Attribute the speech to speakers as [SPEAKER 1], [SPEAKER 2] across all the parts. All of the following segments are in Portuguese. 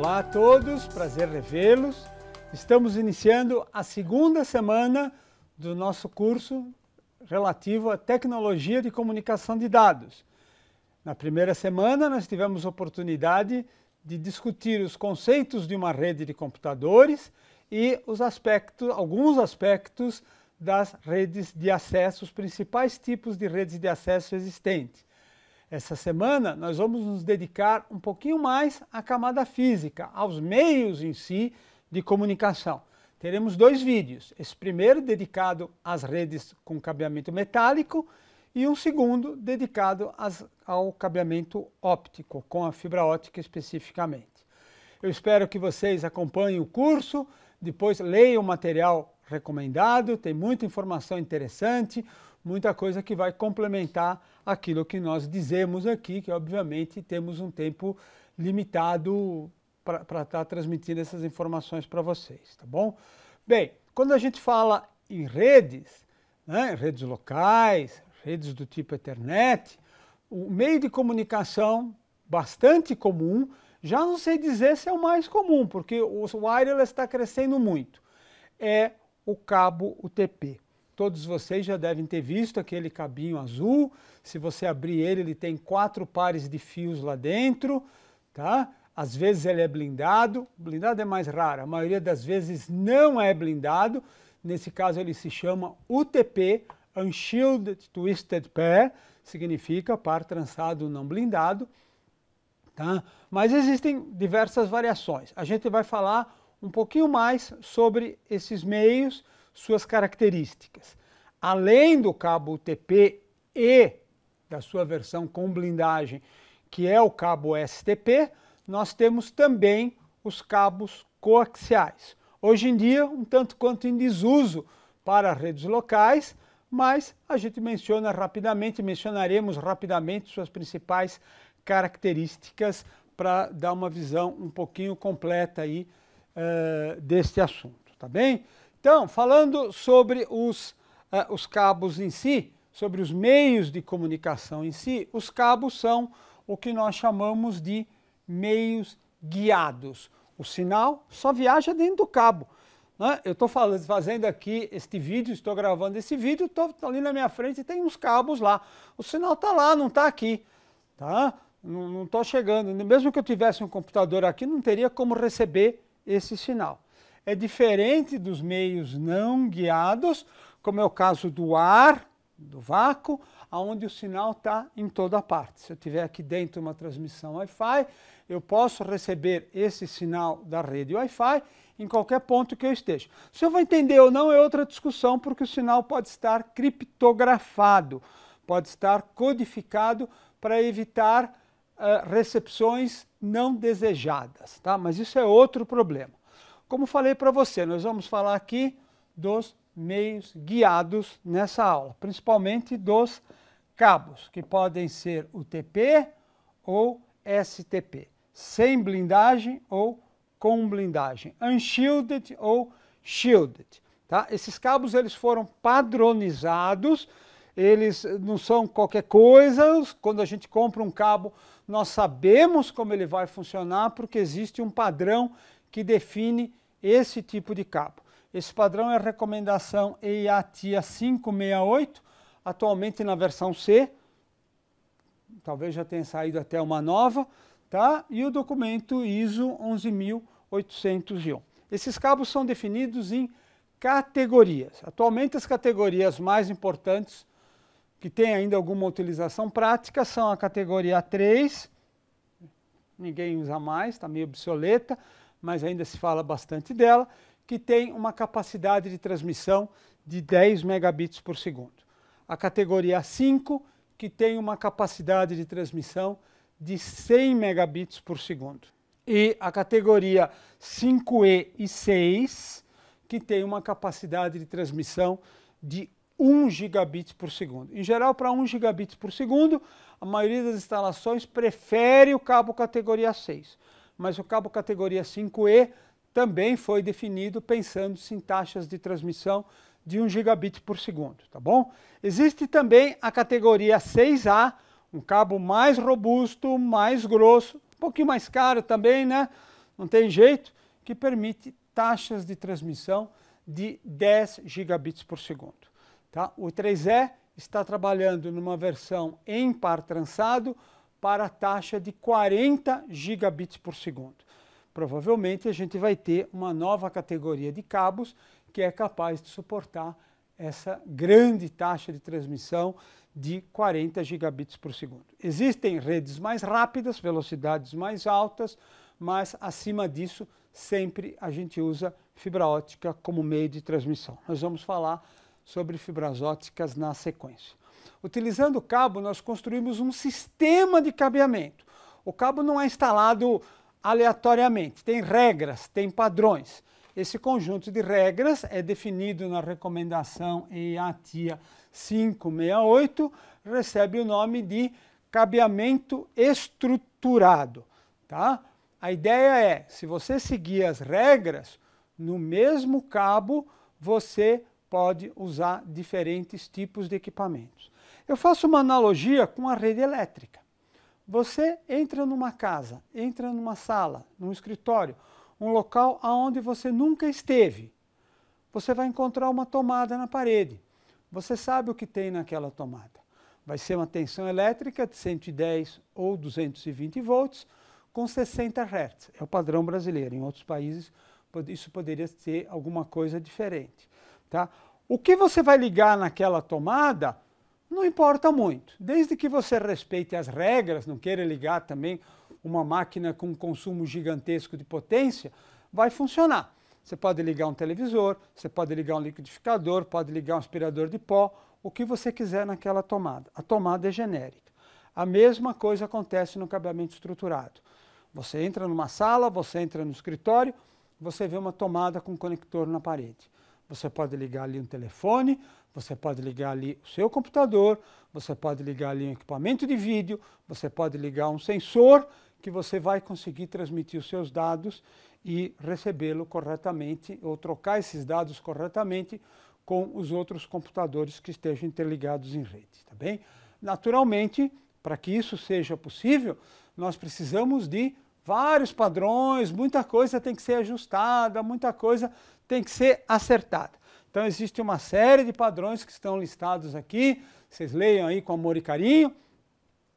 [SPEAKER 1] Olá a todos, prazer revê-los. Estamos iniciando a segunda semana do nosso curso relativo à tecnologia de comunicação de dados. Na primeira semana nós tivemos a oportunidade de discutir os conceitos de uma rede de computadores e alguns aspectos das redes de acesso, os principais tipos de redes de acesso existentes. Essa semana nós vamos nos dedicar um pouquinho mais à camada física, aos meios em si de comunicação. Teremos dois vídeos, esse primeiro dedicado às redes com cabeamento metálico e um segundo dedicado ao cabeamento óptico, com a fibra óptica especificamente. Eu espero que vocês acompanhem o curso, depois leiam o material recomendado, tem muita informação interessante, muita coisa que vai complementar aquilo que nós dizemos aqui, que obviamente temos um tempo limitado para estar transmitindo essas informações para vocês, tá bom? Bem, quando a gente fala em redes, né, redes locais, redes do tipo Ethernet, o meio de comunicação bastante comum, já não sei dizer se é o mais comum, porque o wireless está crescendo muito, é o cabo UTP. Todos vocês já devem ter visto aquele cabinho azul. Se você abrir ele, ele tem 4 pares de fios lá dentro, tá? Às vezes ele é blindado. Blindado é mais raro, a maioria das vezes não é blindado. Nesse caso ele se chama UTP, Unshielded Twisted Pair, significa par trançado não blindado, tá? Mas existem diversas variações. A gente vai falar um pouquinho mais sobre esses meios, suas características. Além do cabo UTP e da sua versão com blindagem, que é o cabo STP, nós temos também os cabos coaxiais. Hoje em dia, um tanto quanto em desuso para redes locais, mas a gente mencionaremos rapidamente suas principais características para dar uma visão um pouquinho completa aí deste assunto, tá bem? Então, falando sobre os cabos em si, sobre os meios de comunicação em si, os cabos são o que nós chamamos de meios guiados. O sinal só viaja dentro do cabo, né? Eu estou fazendo aqui este vídeo, estou gravando esse vídeo, estou ali na minha frente e tem uns cabos lá. O sinal está lá, não está aqui, tá? Não estou chegando. Mesmo que eu tivesse um computador aqui, não teria como receber esse sinal. É diferente dos meios não guiados, como é o caso do ar, do vácuo, onde o sinal está em toda parte. Se eu tiver aqui dentro uma transmissão Wi-Fi, eu posso receber esse sinal da rede Wi-Fi em qualquer ponto que eu esteja. Se eu vou entender ou não é outra discussão, porque o sinal pode estar criptografado, pode estar codificado para evitar recepções não desejadas, tá? Mas isso é outro problema. Como falei para você, nós vamos falar aqui dos meios guiados nessa aula, principalmente dos cabos, que podem ser UTP ou STP, sem blindagem ou com blindagem, unshielded ou shielded. Tá? Esses cabos eles foram padronizados, eles não são qualquer coisa. Quando a gente compra um cabo, nós sabemos como ele vai funcionar, porque existe um padrão que define esse tipo de cabo. Esse padrão é a recomendação EIA-TIA 568, atualmente na versão C, talvez já tenha saído até uma nova, tá? E o documento ISO 11801. Esses cabos são definidos em categorias. Atualmente as categorias mais importantes, que têm ainda alguma utilização prática, são a categoria 3, ninguém usa mais, está meio obsoleta, mas ainda se fala bastante dela, que tem uma capacidade de transmissão de 10 megabits por segundo. A categoria 5, que tem uma capacidade de transmissão de 100 megabits por segundo. E a categoria 5E e 6, que tem uma capacidade de transmissão de 1 gigabit por segundo. Em geral, para 1 gigabit por segundo, a maioria das instalações prefere o cabo categoria 6. Mas o cabo categoria 5E também foi definido pensando-se em taxas de transmissão de 1 gigabit por segundo, tá bom? Existe também a categoria 6A, um cabo mais robusto, mais grosso, um pouquinho mais caro também, né? não tem jeito, que permite taxas de transmissão de 10 gigabits por segundo. Tá? O 3E está trabalhando numa versão em par trançado para a taxa de 40 gigabits por segundo. Provavelmente a gente vai ter uma nova categoria de cabos que é capaz de suportar essa grande taxa de transmissão de 40 gigabits por segundo. Existem redes mais rápidas, velocidades mais altas, mas acima disso sempre a gente usa fibra ótica como meio de transmissão. Nós vamos falar sobre fibras óticas na sequência. Utilizando o cabo, nós construímos um sistema de cabeamento. O cabo não é instalado aleatoriamente, tem regras, tem padrões. Esse conjunto de regras é definido na recomendação EIA-TIA 568, recebe o nome de cabeamento estruturado. Tá? A ideia é, se você seguir as regras, no mesmo cabo você pode usar diferentes tipos de equipamentos. Eu faço uma analogia com a rede elétrica. Você entra numa casa, entra numa sala, num escritório, um local onde você nunca esteve. Você vai encontrar uma tomada na parede. Você sabe o que tem naquela tomada. Vai ser uma tensão elétrica de 110 ou 220 volts com 60 Hz. É o padrão brasileiro. Em outros países isso poderia ser alguma coisa diferente. Tá? O que você vai ligar naquela tomada não importa muito. Desde que você respeite as regras, não queira ligar também uma máquina com um consumo gigantesco de potência, vai funcionar. Você pode ligar um televisor, você pode ligar um liquidificador, pode ligar um aspirador de pó, o que você quiser naquela tomada. A tomada é genérica. A mesma coisa acontece no cabeamento estruturado. Você entra numa sala, você entra no escritório, você vê uma tomada com conector na parede. Você pode ligar ali um telefone, você pode ligar ali o seu computador, você pode ligar ali um equipamento de vídeo, você pode ligar um sensor que você vai conseguir transmitir os seus dados e recebê-lo corretamente ou trocar esses dados corretamente com os outros computadores que estejam interligados em rede, tá bem? Naturalmente, para que isso seja possível, nós precisamos de vários padrões, muita coisa tem que ser ajustada, muita coisa tem que ser acertada. Então existe uma série de padrões que estão listados aqui, vocês leiam aí com amor e carinho,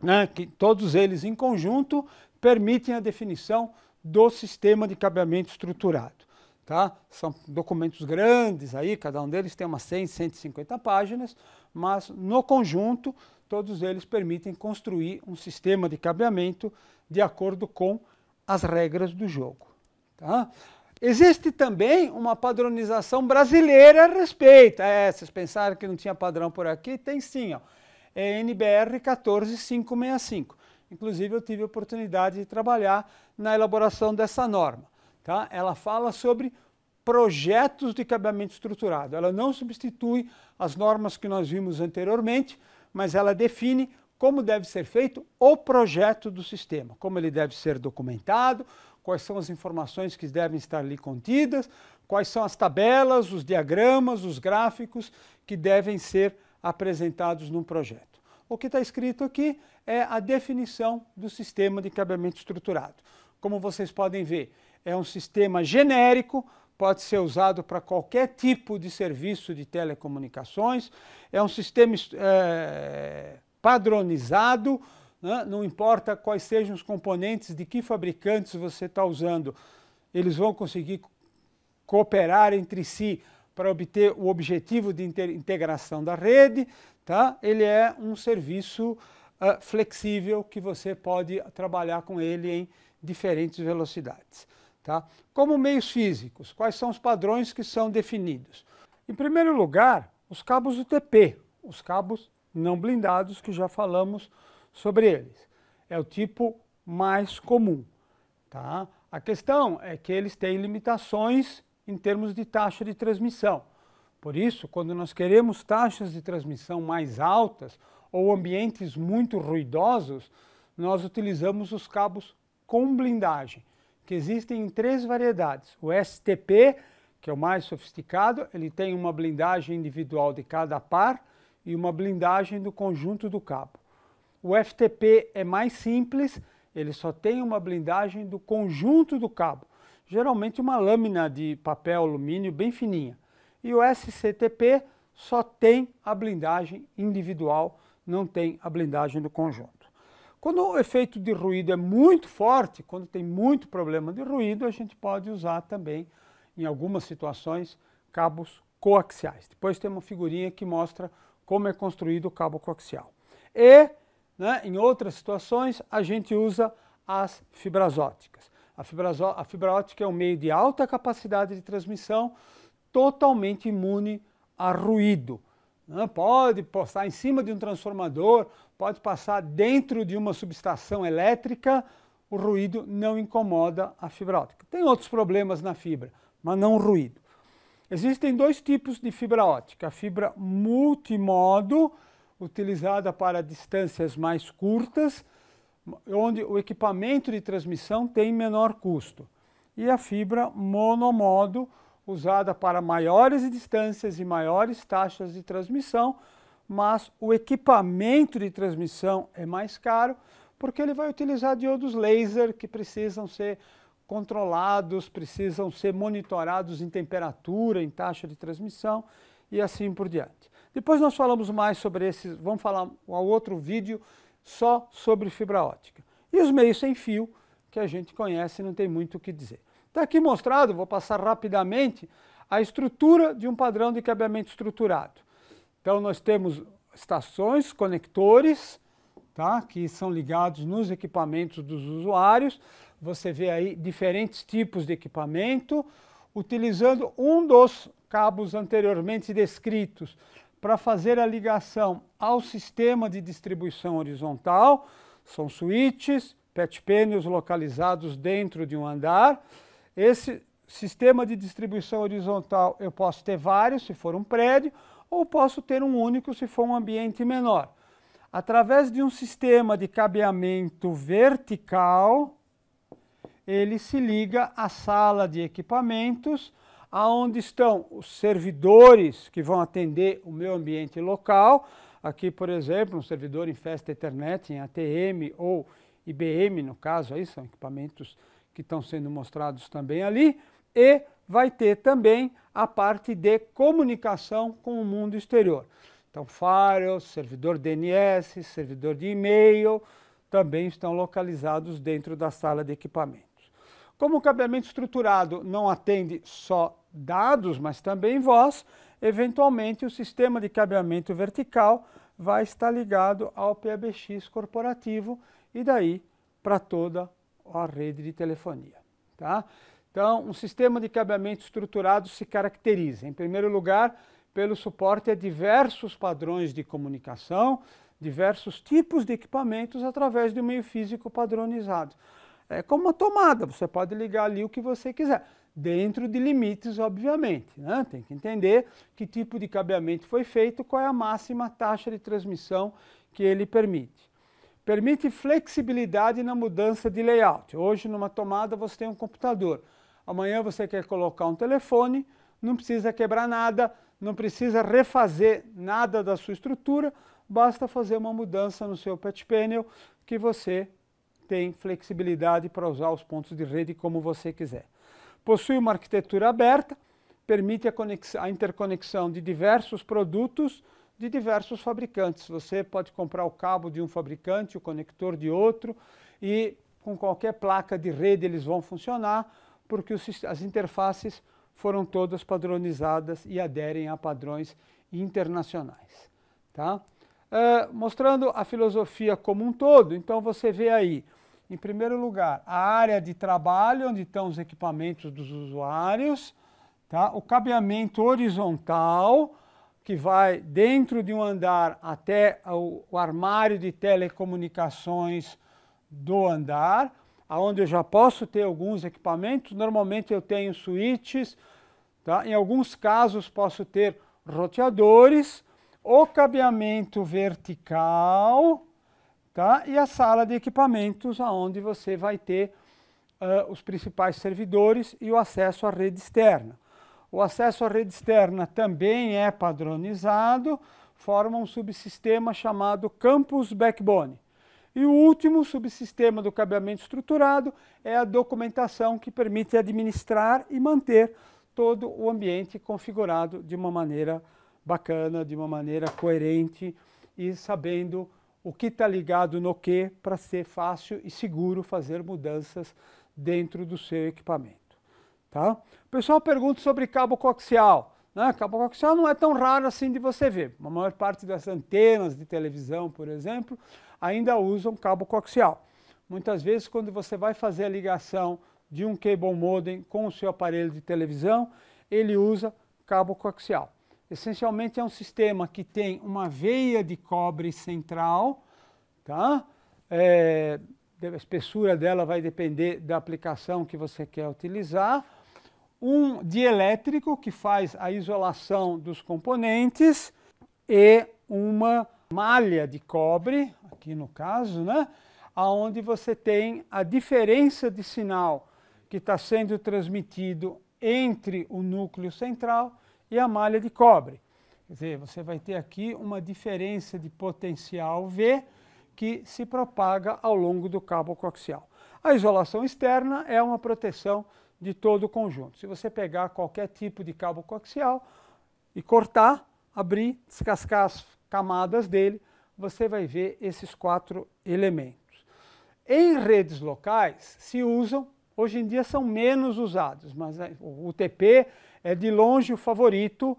[SPEAKER 1] né, que todos eles em conjunto permitem a definição do sistema de cabeamento estruturado. Tá? São documentos grandes aí, cada um deles tem umas 100, 150 páginas, mas no conjunto todos eles permitem construir um sistema de cabeamento de acordo com as regras do jogo. Tá? Existe também uma padronização brasileira a respeito. Vocês pensaram que não tinha padrão por aqui? Tem sim, ó. É NBR 14565. Inclusive eu tive a oportunidade de trabalhar na elaboração dessa norma. Tá? Ela fala sobre projetos de cabeamento estruturado. Ela não substitui as normas que nós vimos anteriormente, mas ela define como deve ser feito o projeto do sistema, como ele deve ser documentado, quais são as informações que devem estar ali contidas, quais são as tabelas, os diagramas, os gráficos que devem ser apresentados num projeto. O que está escrito aqui é a definição do sistema de cabeamento estruturado. Como vocês podem ver, é um sistema genérico, pode ser usado para qualquer tipo de serviço de telecomunicações, é um sistema padronizado, né? Não importa quais sejam os componentes, de que fabricantes você está usando, eles vão conseguir cooperar entre si para obter o objetivo de integração da rede. Tá? Ele é um serviço flexível que você pode trabalhar com ele em diferentes velocidades. Tá? Como meios físicos, quais são os padrões que são definidos? Em primeiro lugar, os cabos UTP, os cabos não blindados, que já falamos sobre eles. É o tipo mais comum. Tá? A questão é que eles têm limitações em termos de taxa de transmissão. Por isso, quando nós queremos taxas de transmissão mais altas ou ambientes muito ruidosos, nós utilizamos os cabos com blindagem, que existem em 3 variedades. O STP, que é o mais sofisticado, ele tem uma blindagem individual de cada par e uma blindagem do conjunto do cabo. O FTP é mais simples, ele só tem uma blindagem do conjunto do cabo, geralmente uma lâmina de papel alumínio bem fininha. E o SCTP só tem a blindagem individual, não tem a blindagem do conjunto. Quando o efeito de ruído é muito forte, quando tem muito problema de ruído, a gente pode usar também, em algumas situações, cabos coaxiais. Depois tem uma figurinha que mostra como é construído o cabo coaxial. E, né, em outras situações, a gente usa as fibras ópticas. A fibra óptica é um meio de alta capacidade de transmissão, totalmente imune a ruído. Pode passar em cima de um transformador, pode passar dentro de uma subestação elétrica, o ruído não incomoda a fibra óptica. Tem outros problemas na fibra, mas não o ruído. Existem dois tipos de fibra óptica. A fibra multimodo, utilizada para distâncias mais curtas, onde o equipamento de transmissão tem menor custo. E a fibra monomodo, usada para maiores distâncias e maiores taxas de transmissão, mas o equipamento de transmissão é mais caro, porque ele vai utilizar diodos laser que precisam ser controlados, precisam ser monitorados em temperatura, em taxa de transmissão e assim por diante. Depois nós falamos mais sobre esses, vamos falar um outro vídeo só sobre fibra óptica. E os meios sem fio, que a gente conhece, não tem muito o que dizer. Está aqui mostrado, vou passar rapidamente, a estrutura de um padrão de cabeamento estruturado. Então nós temos estações, conectores, tá, que são ligados nos equipamentos dos usuários. Você vê aí diferentes tipos de equipamento, utilizando um dos cabos anteriormente descritos para fazer a ligação ao sistema de distribuição horizontal. São switches, patch panels localizados dentro de um andar. Esse sistema de distribuição horizontal eu posso ter vários, se for um prédio, ou posso ter um único, se for um ambiente menor. Através de um sistema de cabeamento vertical, ele se liga à sala de equipamentos, aonde estão os servidores que vão atender o meu ambiente local. Aqui, por exemplo, um servidor em Fast Ethernet, em ATM ou IBM, no caso, aí são equipamentos que estão sendo mostrados também ali, e vai ter também a parte de comunicação com o mundo exterior. Então, firewall, servidor DNS, servidor de e-mail, também estão localizados dentro da sala de equipamentos. Como o cabeamento estruturado não atende só dados, mas também voz, eventualmente o sistema de cabeamento vertical vai estar ligado ao PBX corporativo e daí para toda a rede de telefonia. Tá? Então, um sistema de cabeamento estruturado se caracteriza, em primeiro lugar, pelo suporte a diversos padrões de comunicação, diversos tipos de equipamentos através de um meio físico padronizado. É como uma tomada, você pode ligar ali o que você quiser, dentro de limites, obviamente, né? Tem que entender que tipo de cabeamento foi feito, qual é a máxima taxa de transmissão que ele permite. Permite flexibilidade na mudança de layout. Hoje, numa tomada, você tem um computador. Amanhã você quer colocar um telefone, não precisa quebrar nada, não precisa refazer nada da sua estrutura, basta fazer uma mudança no seu patch panel que você tem flexibilidade para usar os pontos de rede como você quiser. Possui uma arquitetura aberta, permite a interconexão de diversos produtos de diversos fabricantes. Você pode comprar o cabo de um fabricante, o conector de outro, e com qualquer placa de rede eles vão funcionar, porque as interfaces foram todas padronizadas e aderem a padrões internacionais. Tá? Mostrando a filosofia como um todo, então você vê aí, em primeiro lugar, a área de trabalho, onde estão os equipamentos dos usuários, tá? O cabeamento horizontal, que vai dentro de um andar até o armário de telecomunicações do andar, onde eu já posso ter alguns equipamentos. Normalmente eu tenho switches, tá? Em alguns casos posso ter roteadores, o cabeamento vertical, tá? E a sala de equipamentos, onde você vai ter os principais servidores e o acesso à rede externa. O acesso à rede externa também é padronizado, forma um subsistema chamado Campus Backbone. E o último subsistema do cabeamento estruturado é a documentação, que permite administrar e manter todo o ambiente configurado de uma maneira bacana, de uma maneira coerente e sabendo o que está ligado no que, para ser fácil e seguro fazer mudanças dentro do seu equipamento. Tá? O pessoal pergunta sobre cabo coaxial. Né? Cabo coaxial não é tão raro assim de você ver. A maior parte das antenas de televisão, por exemplo, ainda usam cabo coaxial. Muitas vezes, quando você vai fazer a ligação de um cable modem com o seu aparelho de televisão, ele usa cabo coaxial. Essencialmente é um sistema que tem uma veia de cobre central, tá? A espessura dela vai depender da aplicação que você quer utilizar. Um dielétrico que faz a isolação dos componentes e uma malha de cobre, aqui no caso, né? Onde você tem a diferença de sinal que está sendo transmitido entre o núcleo central e a malha de cobre. Quer dizer, você vai ter aqui uma diferença de potencial V que se propaga ao longo do cabo coaxial. A isolação externa é uma proteção de todo o conjunto. Se você pegar qualquer tipo de cabo coaxial e cortar, abrir, descascar as camadas dele, você vai ver esses 4 elementos. Em redes locais se usam, hoje em dia são menos usados, mas o UTP é de longe o favorito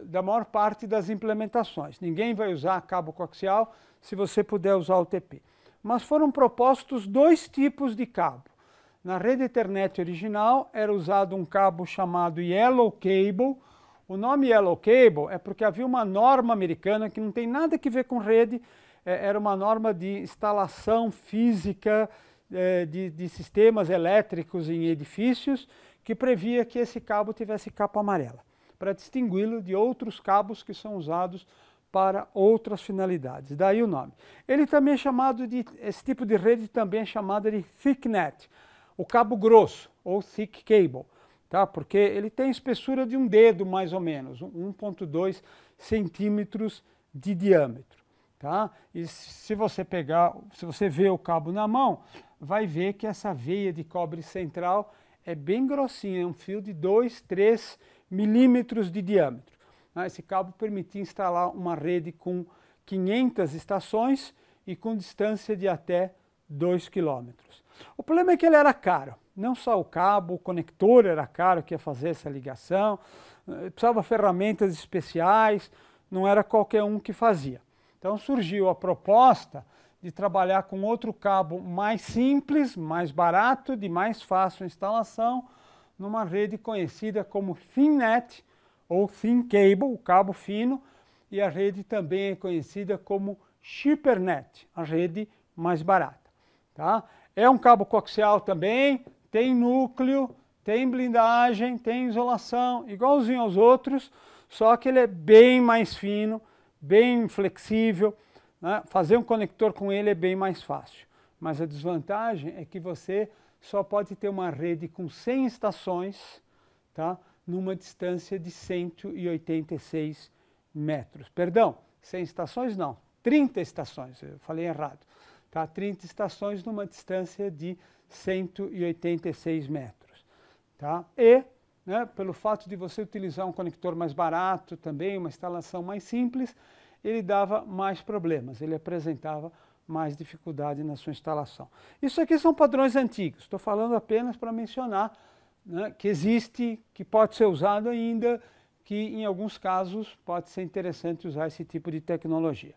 [SPEAKER 1] da maior parte das implementações. Ninguém vai usar cabo coaxial se você puder usar o UTP. Mas foram propostos 2 tipos de cabo. Na rede Ethernet original era usado um cabo chamado Yellow Cable. O nome Yellow Cable é porque havia uma norma americana que não tem nada a ver com rede, era uma norma de instalação física de sistemas elétricos em edifícios, que previa que esse cabo tivesse capa amarela, para distingui-lo de outros cabos que são usados para outras finalidades. Daí o nome. Ele também é chamado de, esse tipo de rede também é chamada de ThickNet, o cabo grosso, ou Thick Cable, tá? Porque ele tem espessura de um dedo, mais ou menos, 1,2 centímetros de diâmetro. Tá? E se você ver o cabo na mão, vai ver que essa veia de cobre central é bem grossinha, é um fio de 2, 3 milímetros de diâmetro. Esse cabo permitia instalar uma rede com 500 estações e com distância de até 2 quilômetros. O problema é que ele era caro. Não só o cabo, o conector era caro, que ia fazer essa ligação, precisava de ferramentas especiais, não era qualquer um que fazia. Então surgiu a proposta de trabalhar com outro cabo mais simples, mais barato, de mais fácil instalação, numa rede conhecida como ThinNet, ou Thin Cable, o cabo fino, e a rede também é conhecida como CheaperNet, a rede mais barata. Tá? É um cabo coaxial também, tem núcleo, tem blindagem, tem isolação, igualzinho aos outros, só que ele é bem mais fino, bem flexível, né? Fazer um conector com ele é bem mais fácil. Mas a desvantagem é que você só pode ter uma rede com 100 estações, tá? Numa distância de 186 metros. Perdão, 100 estações não, 30 estações, eu falei errado. Tá? 30 estações numa distância de 186 metros. Tá? E, né, pelo fato de você utilizar um conector mais barato também, uma instalação mais simples, ele dava mais problemas, ele apresentava mais dificuldade na sua instalação. Isso aqui são padrões antigos, estou falando apenas para mencionar, né, que existe, que pode ser usado ainda, que em alguns casos pode ser interessante usar esse tipo de tecnologia.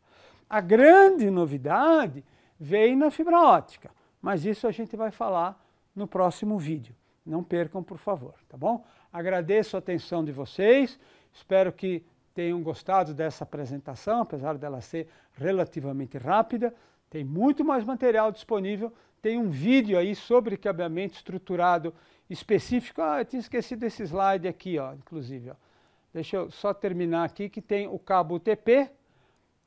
[SPEAKER 1] A grande novidade veio na fibra ótica, mas isso a gente vai falar no próximo vídeo. Não percam, por favor, tá bom? Agradeço a atenção de vocês, espero que tenham gostado dessa apresentação, apesar dela ser relativamente rápida. Tem muito mais material disponível, tem um vídeo aí sobre cabeamento estruturado específico. Eu tinha esquecido esse slide aqui, ó, inclusive. Ó. Deixa eu só terminar aqui, que tem o cabo UTP,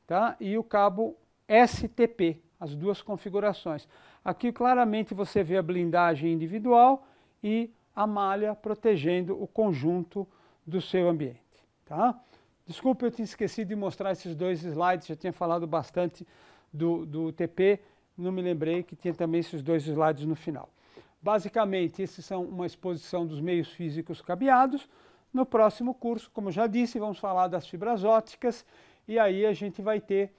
[SPEAKER 1] tá? E o cabo STP, as duas configurações. Aqui claramente você vê a blindagem individual e a malha protegendo o conjunto do seu ambiente. Tá? Desculpe, eu tinha esquecido de mostrar esses 2 slides, já tinha falado bastante do UTP, não me lembrei que tinha também esses 2 slides no final. Basicamente, esses são uma exposição dos meios físicos cabeados. No próximo curso, como já disse, vamos falar das fibras ópticas e aí a gente vai ter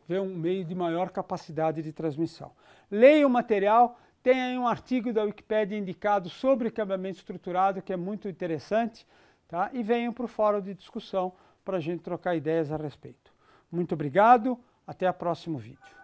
[SPEAKER 1] ver um meio de maior capacidade de transmissão. Leia o material, tem aí um artigo da Wikipédia indicado sobre cabeamento estruturado, que é muito interessante, tá? E venham para o fórum de discussão para a gente trocar ideias a respeito. Muito obrigado, até o próximo vídeo.